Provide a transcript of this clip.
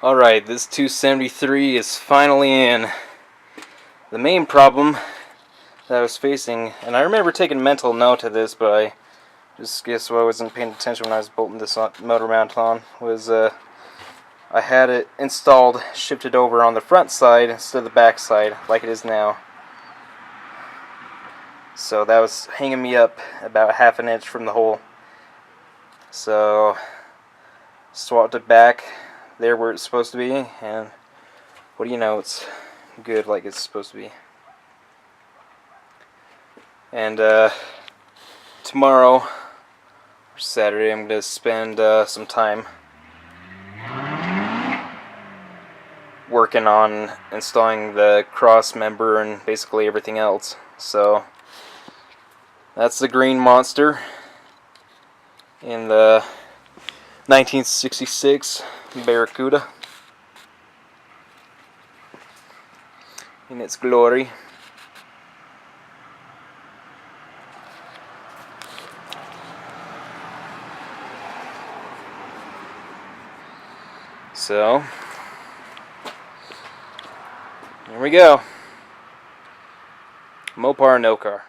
Alright, this 273 is finally in. The main problem that I was facing, and I remember taking mental note of this, but I just guess I wasn't paying attention when I was bolting this motor mount on, was I had it installed, shifted over on the front side instead of the back side, like it is now. So that was hanging me up about ½ an inch from the hole. So swapped it back there where it's supposed to be, and what do you know, it's good like it's supposed to be. And tomorrow, or Saturday, I'm going to spend some time working on installing the cross member and basically everything else. So that's the green monster in the 1966 Barracuda in its glory. So here we go. Mopar, no car.